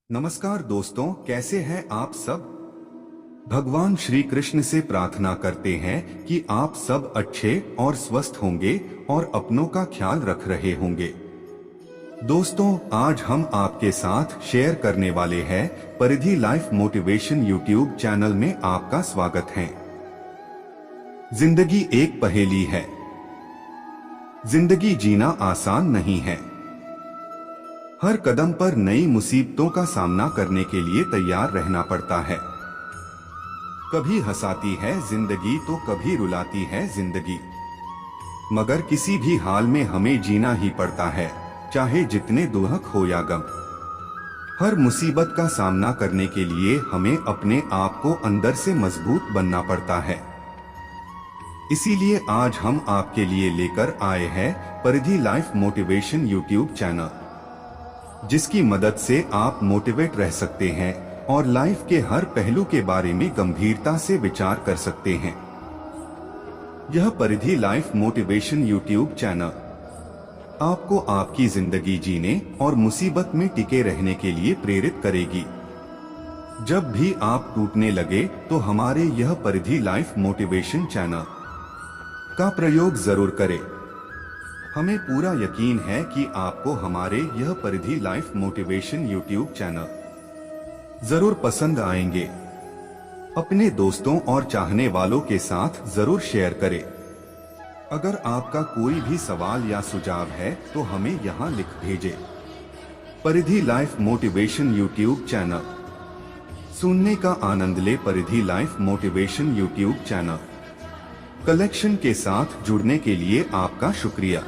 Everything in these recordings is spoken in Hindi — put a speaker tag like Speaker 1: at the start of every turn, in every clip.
Speaker 1: नमस्कार दोस्तों, कैसे हैं आप सब। भगवान श्री कृष्ण से प्रार्थना करते हैं कि आप सब अच्छे और स्वस्थ होंगे और अपनों का ख्याल रख रहे होंगे। दोस्तों, आज हम आपके साथ शेयर करने वाले हैं परिधि लाइफ मोटिवेशन यूट्यूब चैनल में आपका स्वागत है। जिंदगी एक पहेली है। जिंदगी जीना आसान नहीं है। हर कदम पर नई मुसीबतों का सामना करने के लिए तैयार रहना पड़ता है। कभी हंसाती है जिंदगी तो कभी रुलाती है जिंदगी, मगर किसी भी हाल में हमें जीना ही पड़ता है, चाहे जितने दुख हो या गम। हर मुसीबत का सामना करने के लिए हमें अपने आप को अंदर से मजबूत बनना पड़ता है। इसीलिए आज हम आपके लिए लेकर आए हैं परिधि लाइफ मोटिवेशन यूट्यूब चैनल, जिसकी मदद से आप मोटिवेट रह सकते हैं और लाइफ के हर पहलू के बारे में गंभीरता से विचार कर सकते हैं। यह परिधि लाइफ मोटिवेशन यूट्यूब चैनल आपको आपकी जिंदगी जीने और मुसीबत में टिके रहने के लिए प्रेरित करेगी। जब भी आप टूटने लगे तो हमारे यह परिधि लाइफ मोटिवेशन चैनल का प्रयोग जरूर करें। हमें पूरा यकीन है कि आपको हमारे यह परिधि लाइफ मोटिवेशन यूट्यूब चैनल जरूर पसंद आएंगे। अपने दोस्तों और चाहने वालों के साथ जरूर शेयर करें। अगर आपका कोई भी सवाल या सुझाव है तो हमें यहां लिख भेजें। परिधि लाइफ मोटिवेशन यूट्यूब चैनल सुनने का आनंद ले। परिधि life motivation YouTube channel collection के साथ जुड़ने के लिए आपका शुक्रिया।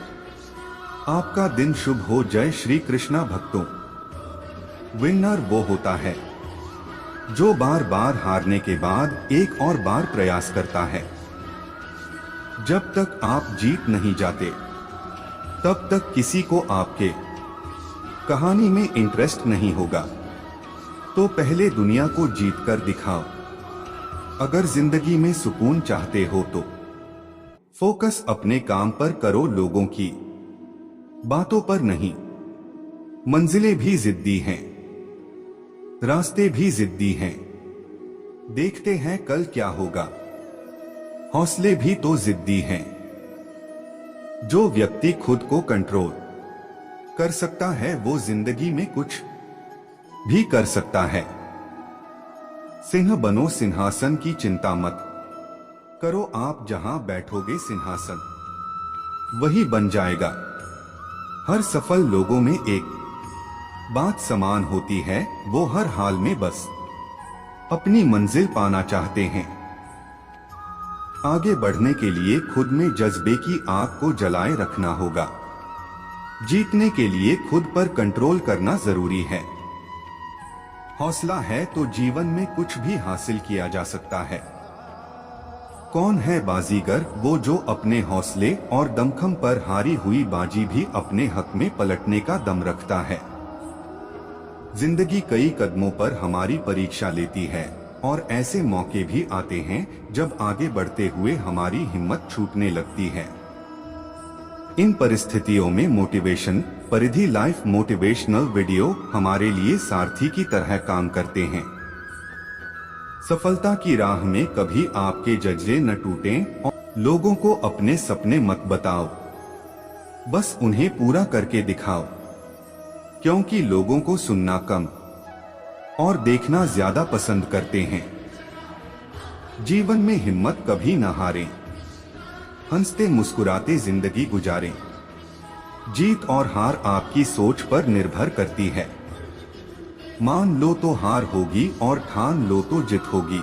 Speaker 1: आपका दिन शुभ हो। जय श्री कृष्णा भक्तों। विनर वो होता है जो बार बार हारने के बाद एक और बार प्रयास करता है। जब तक आप जीत नहीं जाते तब तक किसी को आपके कहानी में इंटरेस्ट नहीं होगा। तो पहले दुनिया को जीत कर दिखाओ। अगर जिंदगी में सुकून चाहते हो तो फोकस अपने काम पर करो, लोगों की बातों पर नहीं। मंजिलें भी जिद्दी हैं, रास्ते भी जिद्दी हैं। देखते हैं कल क्या होगा। हौसले भी तो जिद्दी हैं। जो व्यक्ति खुद को कंट्रोल कर सकता है वो जिंदगी में कुछ भी कर सकता है। सिंह बनो, सिंहासन की चिंता मत करो। आप जहां बैठोगे सिंहासन वही बन जाएगा। हर सफल लोगों में एक बात समान होती है, वो हर हाल में बस अपनी मंजिल पाना चाहते हैं। आगे बढ़ने के लिए खुद में जज्बे की आग को जलाए रखना होगा। जीतने के लिए खुद पर कंट्रोल करना जरूरी है। हौसला है तो जीवन में कुछ भी हासिल किया जा सकता है। कौन है बाजीगर? वो जो अपने हौसले और दमखम पर हारी हुई बाजी भी अपने हक में पलटने का दम रखता है। जिंदगी कई कदमों पर हमारी परीक्षा लेती है और ऐसे मौके भी आते हैं जब आगे बढ़ते हुए हमारी हिम्मत छूटने लगती है। इन परिस्थितियों में मोटिवेशन परिधि लाइफ मोटिवेशनल वीडियो हमारे लिए सारथी की तरह काम करते हैं। सफलता की राह में कभी आपके जज्बे न टूटें और लोगों को अपने सपने मत बताओ, बस उन्हें पूरा करके दिखाओ। क्योंकि लोगों को सुनना कम और देखना ज्यादा पसंद करते हैं। जीवन में हिम्मत कभी न हारें। हंसते मुस्कुराते जिंदगी गुजारें। जीत और हार आपकी सोच पर निर्भर करती है। मान लो तो हार होगी और ठान लो तो जीत होगी।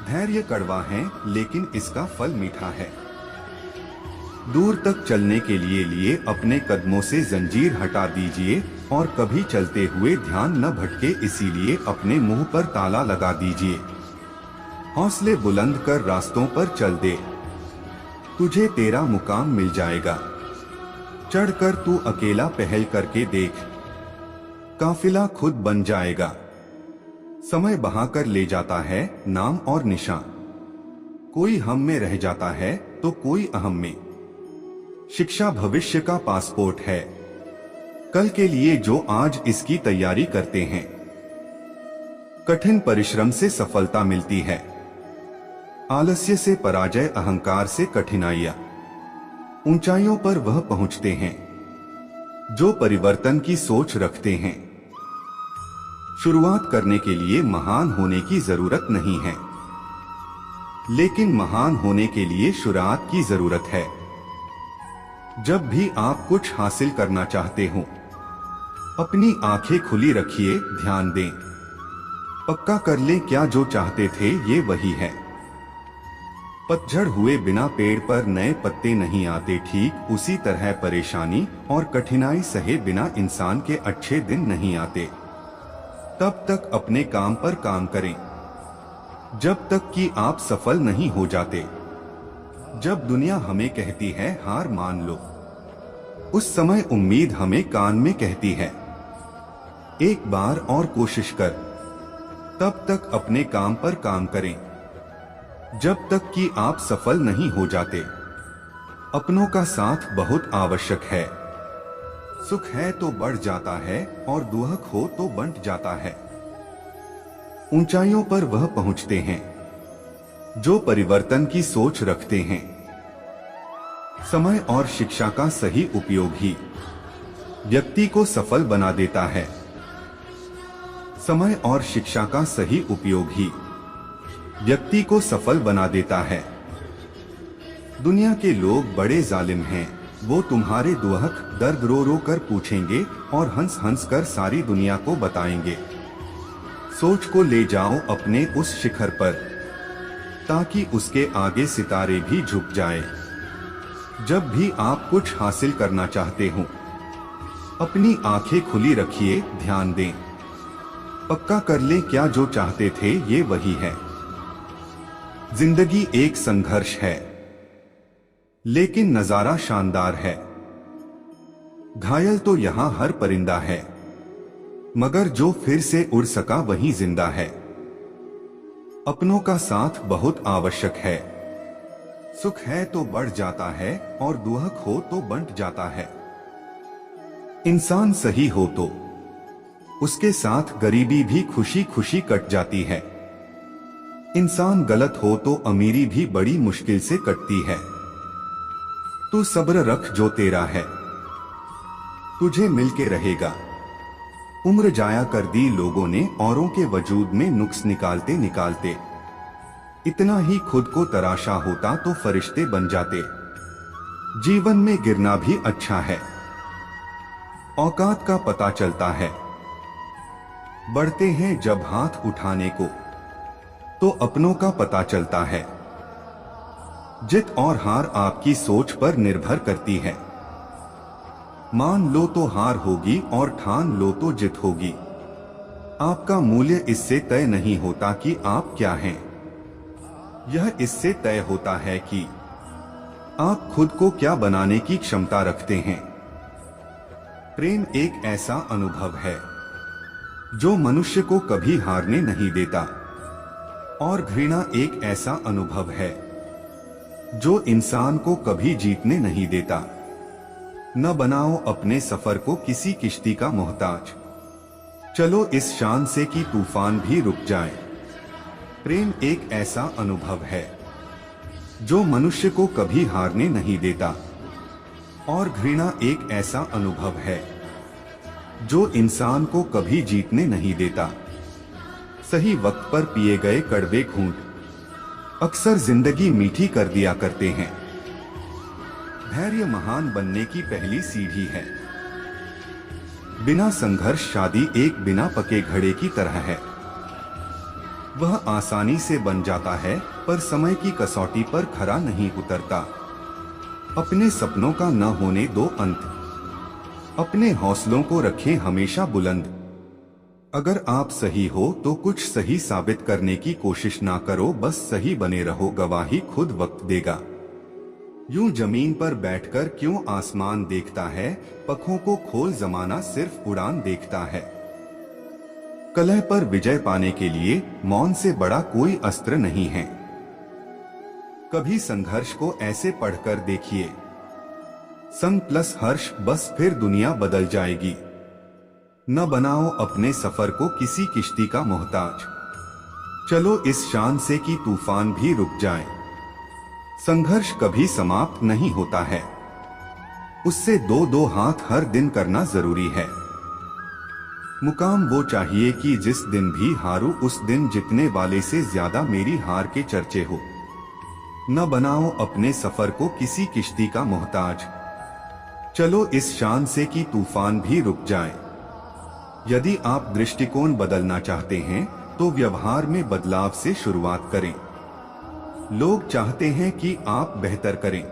Speaker 1: धैर्य कड़वा है लेकिन इसका फल मीठा है। दूर तक चलने के लिए अपने कदमों से जंजीर हटा दीजिए और कभी चलते हुए ध्यान न भटके, इसीलिए अपने मुंह पर ताला लगा दीजिए। हौसले बुलंद कर रास्तों पर चल दे, तुझे तेरा मुकाम मिल जाएगा। चढ़कर तू अकेला पहल करके देख, काफिला खुद बन जाएगा। समय बहाकर ले जाता है नाम और निशान। कोई हम में रह जाता है तो कोई अहम में। शिक्षा भविष्य का पासपोर्ट है। कल के लिए जो आज इसकी तैयारी करते हैं। कठिन परिश्रम से सफलता मिलती है। आलस्य से पराजय, अहंकार से कठिनाइयां। ऊंचाइयों पर वह पहुंचते हैं जो परिवर्तन की सोच रखते हैं। शुरुआत करने के लिए महान होने की जरूरत नहीं है, लेकिन महान होने के लिए शुरुआत की जरूरत है। जब भी आप कुछ हासिल करना चाहते हो, अपनी आंखें खुली रखिए, ध्यान दें। पक्का कर लें क्या जो चाहते थे ये वही है। पतझड़ हुए बिना पेड़ पर नए पत्ते नहीं आते, ठीक उसी तरह परेशानी और कठिनाई सहे बिना इंसान के अच्छे दिन नहीं आते। तब तक अपने काम पर काम करें जब तक कि आप सफल नहीं हो जाते। जब दुनिया हमें कहती है हार मान लो, उस समय उम्मीद हमें कान में कहती है एक बार और कोशिश कर। तब तक अपने काम पर काम करें जब तक कि आप सफल नहीं हो जाते। अपनों का साथ बहुत आवश्यक है। सुख है तो बढ़ जाता है और दुख हो तो बंट जाता है। ऊंचाइयों पर वह पहुंचते हैं जो परिवर्तन की सोच रखते हैं। समय और शिक्षा का सही उपयोग ही व्यक्ति को सफल बना देता है। समय और शिक्षा का सही उपयोग ही व्यक्ति को सफल बना देता है। दुनिया के लोग बड़े जालिम हैं, वो तुम्हारे दुख दर्द रो रो कर पूछेंगे और हंस हंस कर सारी दुनिया को बताएंगे। सोच को ले जाओ अपने उस शिखर पर, ताकि उसके आगे सितारे भी झुक जाएं। जब भी आप कुछ हासिल करना चाहते हो, अपनी आंखें खुली रखिए, ध्यान दें। पक्का कर लें क्या जो चाहते थे ये वही है। जिंदगी एक संघर्ष है, लेकिन नजारा शानदार है। घायल तो यहां हर परिंदा है, मगर जो फिर से उड़ सका वही जिंदा है। अपनों का साथ बहुत आवश्यक है। सुख है तो बढ़ जाता है और दुख हो तो बंट जाता है। इंसान सही हो तो उसके साथ गरीबी भी खुशी खुशी कट जाती है। इंसान गलत हो तो अमीरी भी बड़ी मुश्किल से कटती है। तू सब्र रख जो तेरा है, तुझे मिलके रहेगा। उम्र जाया कर दी लोगों ने औरों के वजूद में नुक्स निकालते निकालते। इतना ही खुद को तराशा होता तो फरिश्ते बन जाते। जीवन में गिरना भी अच्छा है, औकात का पता चलता है। बढ़ते हैं जब हाथ उठाने को, तो अपनों का पता चलता है। जित और हार आपकी सोच पर निर्भर करती है। मान लो तो हार होगी और ठान लो तो जित होगी। आपका मूल्य इससे तय नहीं होता कि आप क्या हैं, यह इससे तय होता है कि आप खुद को क्या बनाने की क्षमता रखते हैं। प्रेम एक ऐसा अनुभव है जो मनुष्य को कभी हारने नहीं देता, और घृणा एक ऐसा अनुभव है जो इंसान को कभी जीतने नहीं देता। न बनाओ अपने सफर को किसी किश्ती का मोहताज, चलो इस शान से कि तूफान भी रुक जाए। प्रेम एक ऐसा अनुभव है जो मनुष्य को कभी हारने नहीं देता, और घृणा एक ऐसा अनुभव है जो इंसान को कभी जीतने नहीं देता। सही वक्त पर पिए गए कड़वे घूंट अक्सर जिंदगी मीठी कर दिया करते हैं। धैर्य महान बनने की पहली सीढ़ी है। बिना संघर्ष शादी एक बिना पके घड़े की तरह है। वह आसानी से बन जाता है, पर समय की कसौटी पर खरा नहीं उतरता। अपने सपनों का न होने दो अंत, अपने हौसलों को रखें हमेशा बुलंद। अगर आप सही हो तो कुछ सही साबित करने की कोशिश ना करो, बस सही बने रहो, गवाही खुद वक्त देगा। यूं जमीन पर बैठकर क्यों आसमान देखता है, पखों को खोल जमाना सिर्फ उड़ान देखता है। कलह पर विजय पाने के लिए मौन से बड़ा कोई अस्त्र नहीं है। कभी संघर्ष को ऐसे पढ़कर देखिए, संग प्लस हर्ष, बस फिर दुनिया बदल जाएगी। न बनाओ अपने सफर को किसी किश्ती का मोहताज। चलो इस शान से कि तूफान भी रुक जाए। संघर्ष कभी समाप्त नहीं होता है, उससे दो दो हाथ हर दिन करना जरूरी है। मुकाम वो चाहिए कि जिस दिन भी हारूं उस दिन जितने वाले से ज्यादा मेरी हार के चर्चे हो। न बनाओ अपने सफर को किसी किश्ती का मोहताज। चलो इस शान से कि तूफान भी रुक जाए। यदि आप दृष्टिकोण बदलना चाहते हैं तो व्यवहार में बदलाव से शुरुआत करें। लोग चाहते हैं कि आप बेहतर करें,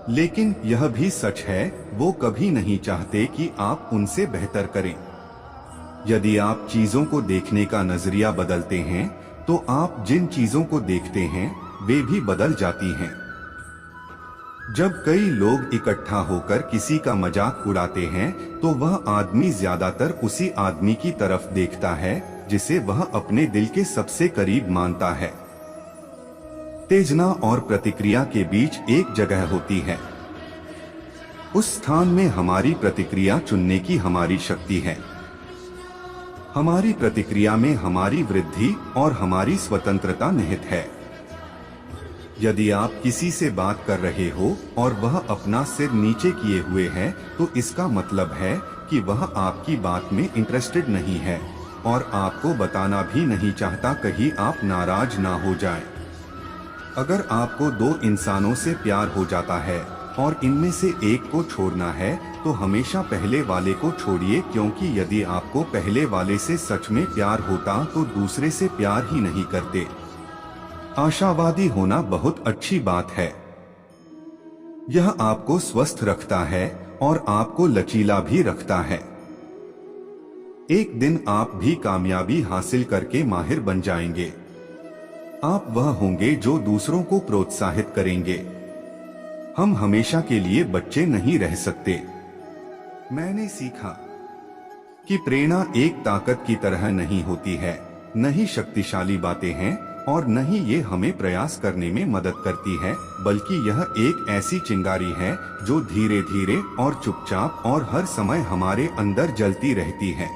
Speaker 1: लेकिन यह भी सच है वो कभी नहीं चाहते कि आप उनसे बेहतर करें। यदि आप चीजों को देखने का नजरिया बदलते हैं तो आप जिन चीजों को देखते हैं वे भी बदल जाती हैं। जब कई लोग इकट्ठा होकर किसी का मजाक उड़ाते हैं तो वह आदमी ज्यादातर उसी आदमी की तरफ देखता है जिसे वह अपने दिल के सबसे करीब मानता है। उत्तेजना और प्रतिक्रिया के बीच एक जगह होती है। उस स्थान में हमारी प्रतिक्रिया चुनने की हमारी शक्ति है। हमारी प्रतिक्रिया में हमारी वृद्धि और हमारी स्वतंत्रता निहित है। यदि आप किसी से बात कर रहे हो और वह अपना सिर नीचे किए हुए है तो इसका मतलब है कि वह आपकी बात में इंटरेस्टेड नहीं है और आपको बताना भी नहीं चाहता कहीं आप नाराज ना हो जाएं। अगर आपको दो इंसानों से प्यार हो जाता है और इनमें से एक को छोड़ना है तो हमेशा पहले वाले को छोड़िए, क्योंकि यदि आपको पहले वाले से सच में प्यार होता तो दूसरे से प्यार ही नहीं करते। आशावादी होना बहुत अच्छी बात है। यह आपको स्वस्थ रखता है और आपको लचीला भी रखता है। एक दिन आप भी कामयाबी हासिल करके माहिर बन जाएंगे। आप वह होंगे जो दूसरों को प्रोत्साहित करेंगे। हम हमेशा के लिए बच्चे नहीं रह सकते। मैंने सीखा कि प्रेरणा एक ताकत की तरह नहीं होती है, न ही शक्तिशाली बातें हैं और न ही ये हमें प्रयास करने में मदद करती है, बल्कि यह एक ऐसी चिंगारी है जो धीरे धीरे और चुपचाप और हर समय हमारे अंदर जलती रहती है।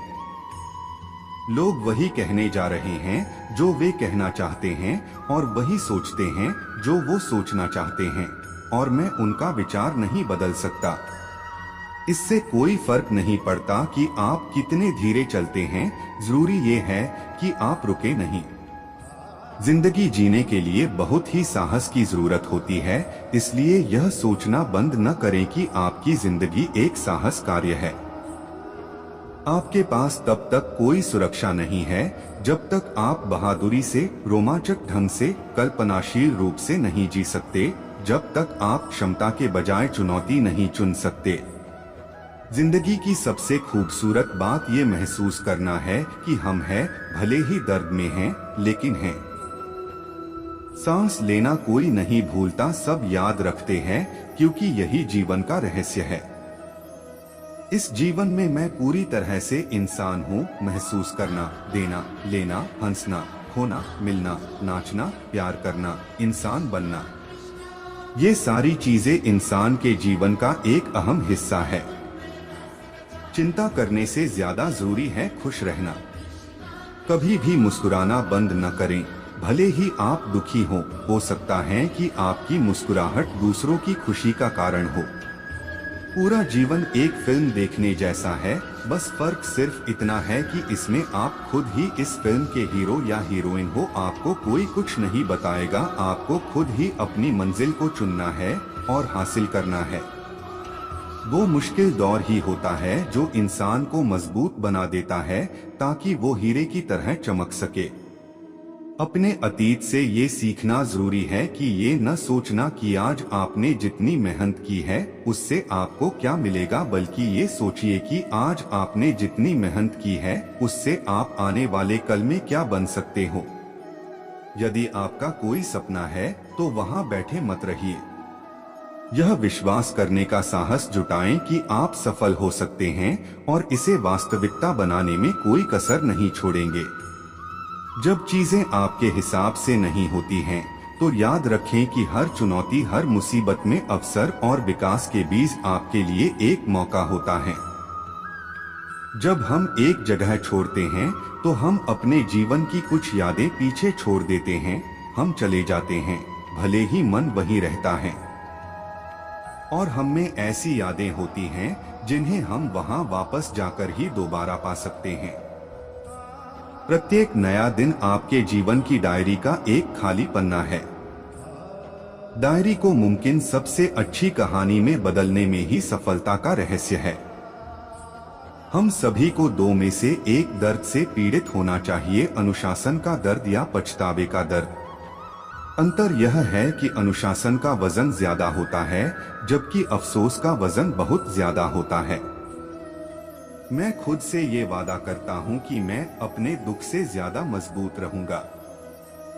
Speaker 1: लोग वही कहने जा रहे हैं जो वे कहना चाहते हैं और वही सोचते हैं जो वो सोचना चाहते हैं, और मैं उनका विचार नहीं बदल सकता। इससे कोई फर्क नहीं पड़ता कि आप कितने धीरे चलते हैं, जरूरी ये है कि आप रुके नहीं। जिंदगी जीने के लिए बहुत ही साहस की जरूरत होती है, इसलिए यह सोचना बंद न करें कि आपकी जिंदगी एक साहस कार्य है। आपके पास तब तक कोई सुरक्षा नहीं है जब तक आप बहादुरी से, रोमांचक ढंग से, कल्पनाशील रूप से नहीं जी सकते, जब तक आप क्षमता के बजाय चुनौती नहीं चुन सकते। जिंदगी की सबसे खूबसूरत बात ये महसूस करना है कि हम हैं, भले ही दर्द में हैं, लेकिन हैं। सांस लेना कोई नहीं भूलता, सब याद रखते हैं, क्योंकि यही जीवन का रहस्य है। इस जीवन में मैं पूरी तरह से इंसान हूँ। महसूस करना, देना, लेना, हंसना, खोना, मिलना, नाचना, प्यार करना, इंसान बनना, ये सारी चीजें इंसान के जीवन का एक अहम हिस्सा है। चिंता करने से ज्यादा जरूरी है खुश रहना। कभी भी मुस्कुराना बंद न करें, भले ही आप दुखी हो सकता है कि आपकी मुस्कुराहट दूसरों की खुशी का कारण हो। पूरा जीवन एक फिल्म देखने जैसा है, बस फर्क सिर्फ इतना है कि इसमें आप खुद ही इस फिल्म के हीरो या हीरोइन हो। आपको कोई कुछ नहीं बताएगा, आपको खुद ही अपनी मंजिल को चुनना है और हासिल करना है। वो मुश्किल दौर ही होता है जो इंसान को मजबूत बना देता है, ताकि वो हीरे की तरह चमक सके। अपने अतीत से ये सीखना जरूरी है कि ये न सोचना कि आज आपने जितनी मेहनत की है उससे आपको क्या मिलेगा, बल्कि ये सोचिए कि आज आपने जितनी मेहनत की है उससे आप आने वाले कल में क्या बन सकते हो। यदि आपका कोई सपना है तो वहां बैठे मत रहिए। यह विश्वास करने का साहस जुटाएं कि आप सफल हो सकते हैं और इसे वास्तविकता बनाने में कोई कसर नहीं छोड़ेंगे। जब चीजें आपके हिसाब से नहीं होती हैं, तो याद रखें कि हर चुनौती, हर मुसीबत में अवसर और विकास के बीच आपके लिए एक मौका होता है। जब हम एक जगह छोड़ते हैं तो हम अपने जीवन की कुछ यादें पीछे छोड़ देते हैं, हम चले जाते हैं, भले ही मन वहीं रहता है। और हम में ऐसी यादें होती हैं जिन्हें हम वहां वापस जाकर ही दोबारा पा सकते हैं। प्रत्येक नया दिन आपके जीवन की डायरी का एक खाली पन्ना है। डायरी को मुमकिन सबसे अच्छी कहानी में बदलने में ही सफलता का रहस्य है। हम सभी को दो में से एक दर्द से पीड़ित होना चाहिए, अनुशासन का दर्द या पछतावे का दर्द। अंतर यह है कि अनुशासन का वजन ज्यादा होता है, जबकि अफसोस का वजन बहुत ज्यादा होता है। मैं खुद से ये वादा करता हूँ कि मैं अपने दुख से ज्यादा मजबूत रहूंगा।